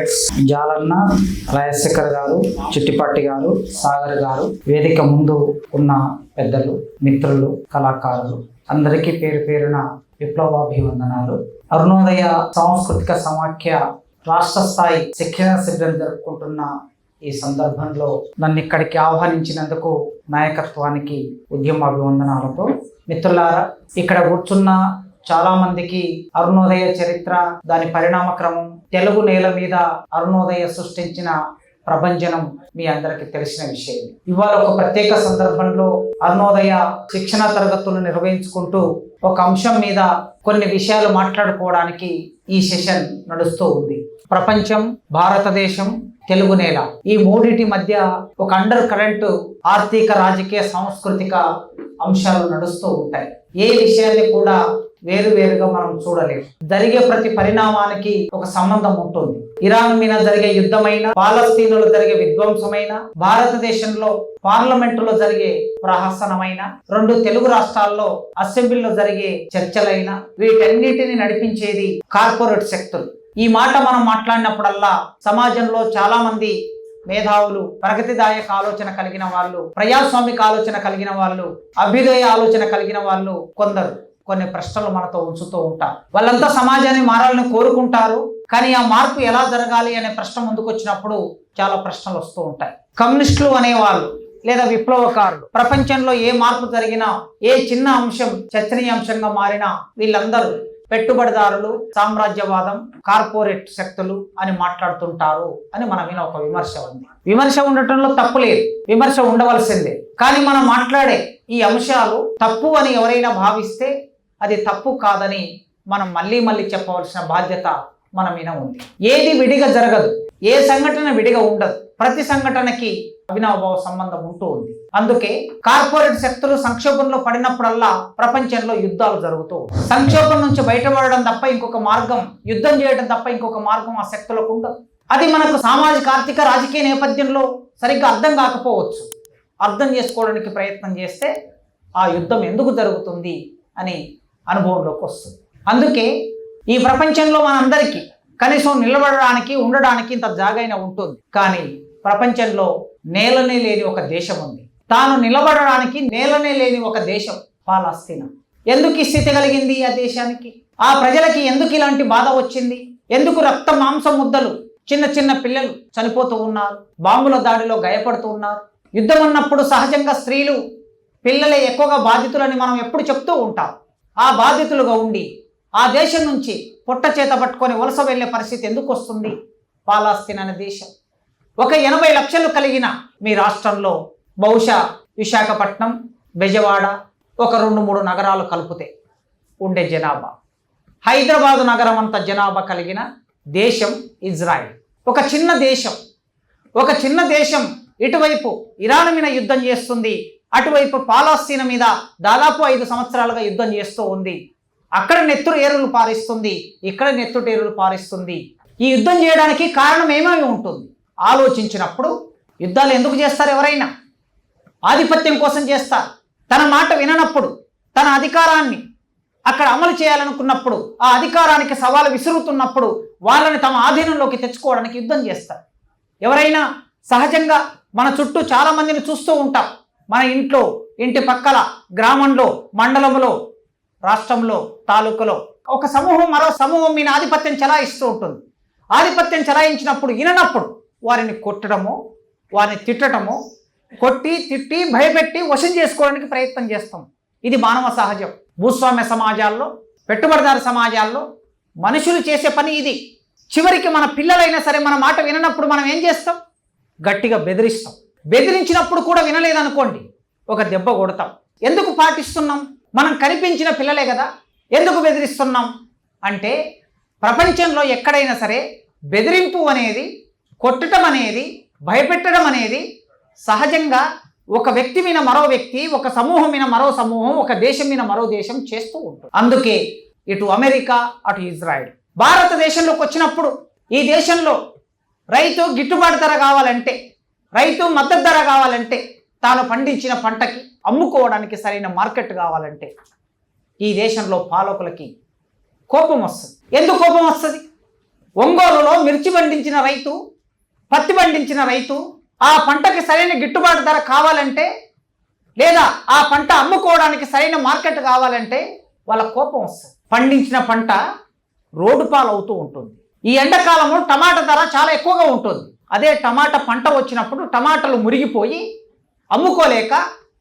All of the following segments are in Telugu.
కామ్రేడ్స్ జాలన్న, రాజశేఖర్ గారు, చిట్టిపట్టి గారు, సాగర్ గారు, వేదిక ముందు ఉన్న పెద్దలు, మిత్రులు, కళాకారులు అందరికీ పేరు పేరున విప్లవాభివందనాలు. అరుణోదయ సాంస్కృతిక సమాఖ్య రాష్ట్ర స్థాయి శిక్షణ శిబిరం జరుపుకుంటున్న ఈ సందర్భంలో నన్ను ఇక్కడికి ఆహ్వానించినందుకు నాయకత్వానికి ఉద్యమాభివందనాలతో, మిత్రులారా, ఇక్కడ కూర్చున్న చాలా మందికి అరుణోదయ చరిత్ర, దాని పరిణామ క్రమం, తెలుగు నేల మీద అరుణోదయ సృష్టించిన ప్రభంజనం మీ అందరికీ తెలిసిన విషయం. ఇవాళ ఒక ప్రత్యేక సందర్భంలో అరుణోదయ శిక్షణ తరగతులు నిర్వహించుకుంటూ ఒక అంశం మీద కొన్ని విషయాలు మాట్లాడుకోవడానికి ఈ సెషన్ నడుస్తూ ఉంది. ప్రపంచం, భారతదేశం, తెలుగు నేల, ఈ మూడింటి మధ్య ఒక అండర్ కరెంట్ ఆర్థిక, రాజకీయ, సాంస్కృతిక అంశాలు నడుస్తూ ఉంటాయి. ఏ విషయాన్ని కూడా వేరువేరుగా మనం చూడలేము. జరిగే ప్రతి పరిణామానికి ఒక సంబంధం ఉంటుంది. ఇరాన్ మీద జరిగే యుద్ధమైన, పాలస్తీనులో జరిగే విధ్వంసమైన, భారతదేశంలో పార్లమెంటులో జరిగే ప్రహసనమైన, రెండు తెలుగు రాష్ట్రాల్లో అసెంబ్లీలో జరిగే చర్చలైన, వీటన్నిటిని నడిపించేది కార్పొరేట్ శక్తులు. ఈ మాట మనం మాట్లాడినప్పుడల్లా సమాజంలో చాలా మంది మేధావులు, ప్రగతిదాయక ఆలోచన కలిగిన వాళ్ళు, ప్రజాస్వామిక ఆలోచన కలిగిన వాళ్ళు, అభ్యుదయ ఆలోచన కలిగిన వాళ్ళు కొందరు కొన్ని ప్రశ్నలు మనతో ఉంచుతూ ఉంటారు. వాళ్ళంతా సమాజాన్ని మారాలని కోరుకుంటారు, కానీ ఆ మార్పు ఎలా జరగాలి అనే ప్రశ్న ముందుకు వచ్చినప్పుడు చాలా ప్రశ్నలు వస్తూ ఉంటాయి. కమ్యూనిస్టులు అనేవాళ్ళు లేదా విప్లవకారులు ప్రపంచంలో ఏ మార్పు జరిగినా, ఏ చిన్న అంశం చర్చనీయాంశంగా మారినా వీళ్ళందరూ పెట్టుబడిదారులు, సామ్రాజ్యవాదం, కార్పొరేట్ శక్తులు అని మాట్లాడుతుంటారు అని మన మీద ఒక విమర్శ ఉంది. విమర్శ ఉండటంలో తప్పు లేదు, విమర్శ ఉండవలసిందే. కానీ మనం మాట్లాడే ఈ అంశాలు తప్పు అని ఎవరైనా భావిస్తే అది తప్పు కాదని మనం మళ్ళీ మళ్ళీ చెప్పవలసిన బాధ్యత మన మీద ఉంది. ఏది విడిగా జరగదు, ఏ సంఘటన విడిగా ఉండదు. ప్రతి సంఘటనకి అవినాభావ సంబంధం ఉంటూ ఉంది. అందుకే కార్పొరేట్ శక్తులు సంక్షోభంలో పడినప్పుడల్లా ప్రపంచంలో యుద్ధాలు జరుగుతూ, సంక్షోభం నుంచి బయటపడడం తప్ప ఇంకొక మార్గం, యుద్ధం చేయడం తప్ప ఇంకొక మార్గం ఆ శక్తులకు ఉండదు. అది మనకు సామాజిక, ఆర్థిక, రాజకీయ నేపథ్యంలో సరిగ్గా అర్థం కాకపోవచ్చు. అర్థం చేసుకోవడానికి ప్రయత్నం చేస్తే ఆ యుద్ధం ఎందుకు జరుగుతుంది అని అనుభవంలోకి వస్తుంది. అందుకే ఈ ప్రపంచంలో మనందరికీ కనీసం నిలబడడానికి, ఉండడానికి ఇంత జాగైనా ఉంటుంది. కానీ ప్రపంచంలో నేలనే లేని ఒక దేశం ఉంది. తాను నిలబడడానికి నేలనే లేని ఒక దేశం పాలస్తీనా. ఎందుకు ఈ స్థితి కలిగింది ఆ దేశానికి? ఆ ప్రజలకి ఎందుకు ఇలాంటి బాధ వచ్చింది? ఎందుకు రక్త మాంసం ముద్దలు, చిన్న చిన్న పిల్లలు చనిపోతూ ఉన్నారు, బాంబుల దాడిలో గాయపడుతూ ఉన్నారు? యుద్ధం అన్నప్పుడు సహజంగా స్త్రీలు, పిల్లలే ఎక్కువగా బాధితులని మనం ఎప్పుడు చెప్తూ ఉంటాం. ఆ బాధితులుగా ఉండి ఆ దేశం నుంచి పొట్ట చేత పట్టుకొని వలస వెళ్ళే పరిస్థితి ఎందుకు వస్తుంది? పాలస్తీనా అనే దేశం ఒక 80 లక్షలు కలిగిన మీ రాష్ట్రంలో బహుశా విశాఖపట్నం, బెజవాడ, ఒక 2-3 నగరాలు కలిపితే ఉండే జనాభా, హైదరాబాదు నగరం అంత జనాభా కలిగిన దేశం ఇజ్రాయెల్. ఒక చిన్న దేశం, ఒక చిన్న దేశం ఇటువైపు ఇరాన్ మీద యుద్ధం చేస్తుంది, అటువైపు పాలస్తీనా మీద దాదాపు 5 సంవత్సరాలుగా యుద్ధం చేస్తూ ఉంది. అక్కడ నెత్తురు ఏరులు పారిస్తుంది, ఇక్కడ నెత్తురు ఏరులు పారిస్తుంది. ఈ యుద్ధం చేయడానికి కారణం ఏమేమి ఉంటుంది ఆలోచించినప్పుడు, యుద్ధాలు ఎందుకు చేస్తారు? ఎవరైనా ఆధిపత్యం కోసం చేస్తారు. తన మాట విననప్పుడు, తన అధికారాన్ని అక్కడ అమలు చేయాలనుకున్నప్పుడు, ఆ అధికారానికి సవాలు విసురుతున్నప్పుడు వాళ్ళని తమ ఆధీనంలోకి తెచ్చుకోవడానికి యుద్ధం చేస్తారు. ఎవరైనా సహజంగా మన చుట్టూ చాలా మందిని చూస్తూ ఉంటాం. మన ఇంట్లో, ఇంటి పక్కల, గ్రామంలో, మండలంలో, రాష్ట్రంలో, తాలూకులో ఒక సమూహం మరో సమూహం మీద ఆధిపత్యం చెలాయిస్తూ ఉంటుంది. ఆధిపత్యం చెలాయించినప్పుడు, విననప్పుడు వారిని కొట్టడము, వారిని తిట్టడము, కొట్టి, తిట్టి, భయపెట్టి వశం చేసుకోవడానికి ప్రయత్నం చేస్తాం. ఇది మానవ సహజం. భూస్వామ్య సమాజాల్లో, పెట్టుబడిదారు సమాజాల్లో మనుషులు చేసే పని ఇది. చివరికి మన పిల్లలైనా సరే మన మాట విననప్పుడు మనం ఏం చేస్తాం? గట్టిగా బెదిరిస్తాం. బెదిరించినప్పుడు కూడా వినలేదనుకోండి, ఒక దెబ్బ కొడతాం. ఎందుకు పాటిస్తున్నాం? మనం కనిపించిన పిల్లలే కదా. ఎందుకు బెదిరిస్తున్నాం అంటే, ప్రపంచంలో ఎక్కడైనా సరే బెదిరింపు అనేది, కొట్టడం అనేది, భయపెట్టడం అనేది సహజంగా ఒక వ్యక్తి మీద మరో వ్యక్తి, ఒక సమూహం మీద మరో సమూహం, ఒక దేశం మీద మరో దేశం చేస్తూ ఉంటుంది. అందుకే ఇటు అమెరికా, అటు ఇజ్రాయెల్ భారతదేశంలోకి వచ్చినప్పుడు, ఈ దేశంలో రైతు గిట్టుబాటు ధర కావాలంటే, రైతు మద్దతు ధర కావాలంటే, తాను పండించిన పంటకి అమ్ముకోవడానికి సరైన మార్కెట్ కావాలంటే ఈ దేశంలో పాలకులకి కోపం వస్తుంది. ఎందుకు కోపం వస్తుంది? ఒంగోలులో మిర్చి పండించిన రైతు, పత్తి పండించిన రైతు ఆ పంటకి సరైన గిట్టుబాటు ధర కావాలంటే, లేదా ఆ పంట అమ్ముకోవడానికి సరైన మార్కెట్ కావాలంటే వాళ్ళ కోపం వస్తుంది. పండించిన పంట రోడ్డు పాలవుతూ ఉంటుంది. ఈ ఎండాకాలంలో టమాటా ధర చాలా ఎక్కువగా ఉంటుంది. అదే టమాటా పంట వచ్చినప్పుడు టమాటాలు మురిగిపోయి అమ్ముకోలేక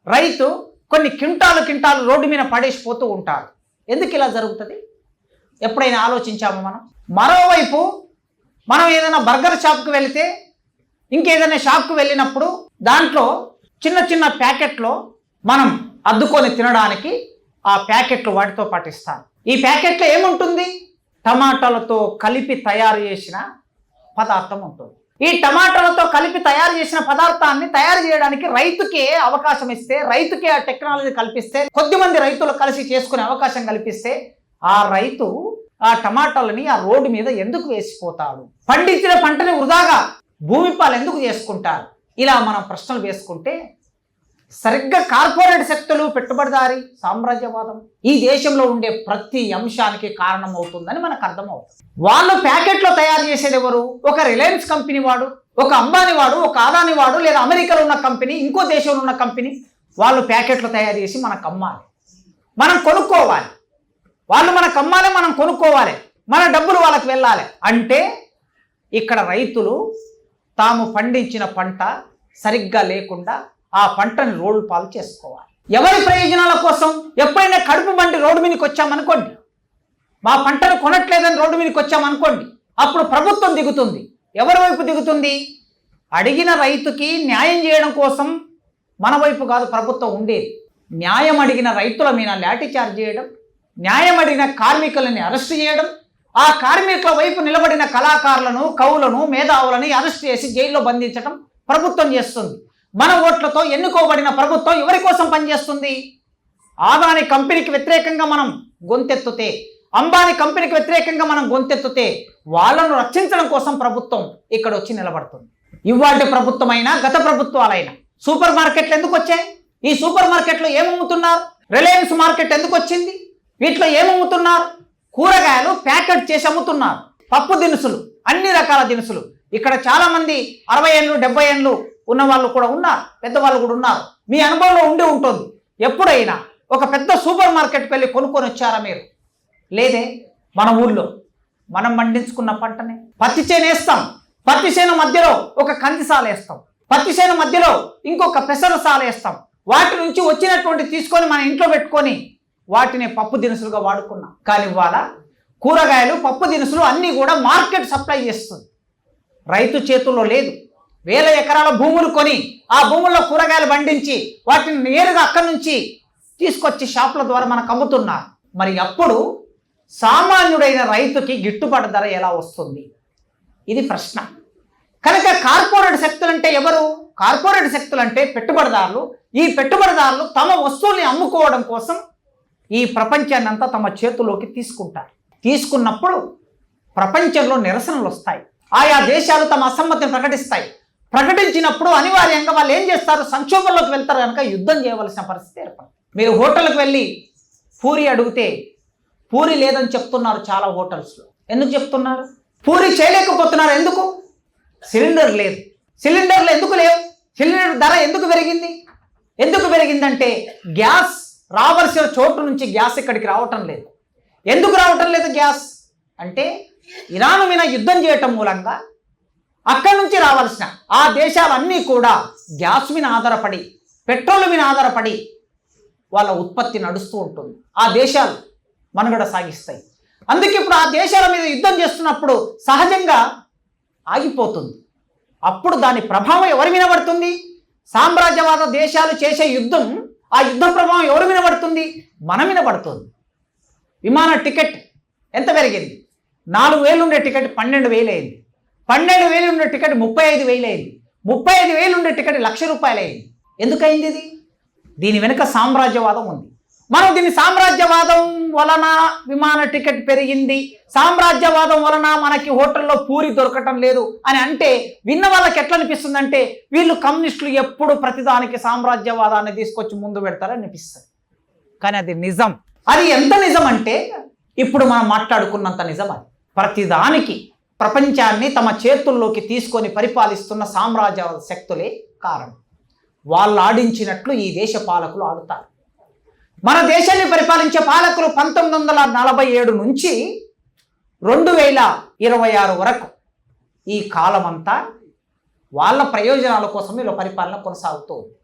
రైతు కొన్ని క్వింటాలు రోడ్డు మీద పడేసిపోతూ ఉంటాడు. ఎందుకు ఇలా జరుగుతుంది? ఎప్పుడైనా ఆలోచించాము మనం? మరోవైపు మనం ఏదైనా బర్గర్ షాప్కి వెళితే, ఇంకేదైనా షాప్కి వెళ్ళినప్పుడు దాంట్లో చిన్న ప్యాకెట్లో మనం అద్దుకొని తినడానికి ఆ ప్యాకెట్లు వాటితో పాటిస్తాను. ఈ ప్యాకెట్లో ఏముంటుంది? టమాటాలతో కలిపి తయారు చేసిన పదార్థం ఉంటుంది. ఈ టమాటాలతో కలిపి తయారు చేసిన పదార్థాన్ని తయారు చేయడానికి రైతుకే అవకాశం ఇస్తే, రైతుకే ఆ టెక్నాలజీ కల్పిస్తే, కొద్దిమంది రైతులు కలిసి చేసుకునే అవకాశం కల్పిస్తే ఆ రైతు ఆ టమాటాలని ఆ రోడ్డు మీద ఎందుకు వేసిపోతాడు? పండించిన పంటని వృధాగా భూమి పాలు ఎందుకు చేసుకుంటారు? ఇలా మనం ప్రశ్నలు వేసుకుంటే సరిగ్గా కార్పొరేట్ శక్తులు, పెట్టుబడిదారి సామ్రాజ్యవాదం ఈ దేశంలో ఉండే ప్రతి అంశానికి కారణమవుతుందని మనకు అర్థమవుతుంది. వాళ్ళు ప్యాకెట్లో తయారు చేసేది ఎవరు? ఒక రిలయన్స్ కంపెనీ వాడు, ఒక అంబానీ వాడు, ఒక అదానీ వాడు, లేదా అమెరికాలో ఉన్న కంపెనీ, ఇంకో దేశంలో ఉన్న కంపెనీ. వాళ్ళు ప్యాకెట్లు తయారు చేసి మనకు అమ్మాలి, మనం కొనుక్కోవాలి. వాళ్ళు మనకు అమ్మాలి, మనం కొనుక్కోవాలి, మన డబ్బులు వాళ్ళకి వెళ్ళాలి. అంటే ఇక్కడ రైతులు తాము పండించిన పంట సరిగ్గా లేకుండా ఆ పంటని రోడ్డు పాలు చేసుకోవాలి. ఎవరి ప్రయోజనాల కోసం? ఎప్పుడైనా కడుపు బండి రోడ్డు మీదకి వచ్చామనుకోండి, మా పంటను కొనట్లేదని రోడ్డు మీదకి వచ్చామనుకోండి, అప్పుడు ప్రభుత్వం దిగుతుంది. ఎవరి వైపు దిగుతుంది? అడిగిన రైతుకి న్యాయం చేయడం కోసం మన వైపు కాదు ప్రభుత్వం ఉండేది. న్యాయం అడిగిన రైతుల మీద లాఠీ చార్జ్ చేయడం, న్యాయం అడిగిన కార్మికులని అరెస్ట్ చేయడం, ఆ కార్మికుల వైపు నిలబడిన కళాకారులను, కవులను, మేధావులని అరెస్ట్ చేసి జైల్లో బంధించడం ప్రభుత్వం చేస్తుంది. మన ఓట్లతో ఎన్నుకోబడిన ప్రభుత్వం ఎవరి కోసం పనిచేస్తుంది? ఆదాని కంపెనీకి వ్యతిరేకంగా మనం గొంతెత్తుతే, అంబానీ కంపెనీకి వ్యతిరేకంగా మనం గొంతెత్తుతే వాళ్ళను రక్షించడం కోసం ప్రభుత్వం ఇక్కడ వచ్చి నిలబడుతుంది. ఇవాళ ప్రభుత్వమైనా గత ప్రభుత్వాలైనా సూపర్ మార్కెట్లు ఎందుకు వచ్చాయి? ఈ సూపర్ మార్కెట్లో ఏమమ్ముతున్నారు? రిలయన్స్ మార్కెట్ ఎందుకు వచ్చింది? వీటిలో ఏమమ్ముతున్నారు? కూరగాయలు ప్యాకెట్ చేసి అమ్ముతున్నారు. పప్పు దినుసులు, అన్ని రకాల దినుసులు. ఇక్కడ చాలామంది 60 ఏళ్ళు 70 ఏళ్ళు ఉన్న వాళ్ళు కూడా ఉన్నారు, పెద్దవాళ్ళు కూడా ఉన్నారు. మీ అనుభవంలో ఉండి ఉంటుంది. ఎప్పుడైనా ఒక పెద్ద సూపర్ మార్కెట్కి వెళ్ళి కొనుక్కొని వచ్చారా మీరు? లేదే. మన ఊళ్ళో మనం పండించుకున్న పంటనే పత్తి చేను వేస్తాం, పత్తి చేను మధ్యలో ఒక కందిసాల వేస్తాం, పత్తి చేను మధ్యలో ఇంకొక పెసరసాల వేస్తాం. వాటి నుంచి వచ్చినటువంటి తీసుకొని మన ఇంట్లో పెట్టుకొని వాటిని పప్పు దినుసులుగా వాడుకున్నాం. కానీ ఇవాళ కూరగాయలు, పప్పు దినుసులు అన్నీ కూడా మార్కెట్ సప్లై చేస్తుంది, రైతు చేతుల్లో లేదు. వేల ఎకరాల భూములు కొని ఆ భూముల్లో కూరగాయలు పండించి వాటిని నేరుగా అక్కడి నుంచి తీసుకొచ్చి షాపుల ద్వారా మనకు అమ్ముతున్నారు. మరి అప్పుడు సామాన్యుడైన రైతుకి గిట్టుబాటు ధర ఎలా వస్తుంది? ఇది ప్రశ్న. కనుక కార్పొరేట్ శక్తులు అంటే ఎవరు? కార్పొరేట్ శక్తులు అంటే పెట్టుబడిదారులు. ఈ పెట్టుబడిదారులు తమ వస్తువుల్ని అమ్ముకోవడం కోసం ఈ ప్రపంచాన్ని అంతా తమ చేతుల్లోకి తీసుకుంటారు. తీసుకున్నప్పుడు ప్రపంచంలో నిరసనలు వస్తాయి. ఆయా దేశాలు తమ అసమ్మతిని ప్రకటిస్తాయి. ప్రకటించినప్పుడు అనివార్యంగా వాళ్ళు ఏం చేస్తారు? సంక్షోభంలోకి వెళ్తారు. కనుక యుద్ధం చేయవలసిన పరిస్థితి ఏర్పడుతుంది. మీరు హోటల్కి వెళ్ళి పూరి అడిగితే పూరి లేదని చెప్తున్నారు చాలా హోటల్స్లో. ఎందుకు చెప్తున్నారు? పూరి చేయలేకపోతున్నారు. ఎందుకు? సిలిండర్ లేదు. సిలిండర్లు ఎందుకు లేవు? సిలిండర్ ధర ఎందుకు పెరిగింది? ఎందుకు పెరిగిందంటే గ్యాస్ రావాల్సిన చోటు నుంచి గ్యాస్ ఇక్కడికి రావటం లేదు. ఎందుకు రావటం లేదు గ్యాస్ అంటే ఇరాన్ మీద యుద్ధం చేయటం మూలంగా అక్కడి నుంచి రావాల్సిన ఆ దేశాలన్నీ కూడా గ్యాస్ మీద ఆధారపడి, పెట్రోల్ మీద ఆధారపడి వాళ్ళ ఉత్పత్తి నడుస్తూ ఉంటుంది. ఆ దేశాలు మనుగడ సాగిస్తాయి. అందుకే ఇప్పుడు ఆ దేశాల మీద యుద్ధం చేస్తున్నప్పుడు సహజంగా ఆగిపోతుంది. అప్పుడు దాని ప్రభావం ఎవరి మీద పడుతుంది? సామ్రాజ్యవాద దేశాలు చేసే యుద్ధం, ఆ యుద్ధ ప్రభావం ఎవరి మీద పడుతుంది? మన మీద పడుతుంది. విమాన టికెట్ ఎంత పెరిగింది? 4,000 ఉండే టికెట్ 12,000 అయింది. 12,000 ఉండే టికెట్ 35,000 అయింది. 35,000 ఉండే టికెట్ ₹1,00,000 అయింది. ఎందుకయింది ఇది? దీని వెనుక సామ్రాజ్యవాదం ఉంది. మనం దీన్ని సామ్రాజ్యవాదం వలన విమాన టికెట్ పెరిగింది, సామ్రాజ్యవాదం వలన మనకి హోటల్లో పూరి దొరకటం లేదు అని అంటే విన్న వాళ్ళకి ఎట్లా అనిపిస్తుంది అంటే వీళ్ళు కమ్యూనిస్టులు ఎప్పుడు ప్రతిదానికి సామ్రాజ్యవాదాన్ని తీసుకొచ్చి ముందు పెడతారని అనిపిస్తుంది. కానీ అది నిజం. అది ఎంత నిజం అంటే ఇప్పుడు మనం మాట్లాడుకున్నంత నిజం. అది ప్రతిదానికి ప్రపంచాన్ని తమ చేతుల్లోకి తీసుకొని పరిపాలిస్తున్న సామ్రాజ్యవాద శక్తులే కారణం. వాళ్ళు ఆడించినట్లు ఈ దేశ పాలకులు ఆడుతారు. మన దేశాన్ని పరిపాలించే పాలకులు 1947 నుంచి 2026 వరకు ఈ కాలమంతా వాళ్ళ ప్రయోజనాల కోసం వీళ్ళ పరిపాలన కొనసాగుతూ ఉంది.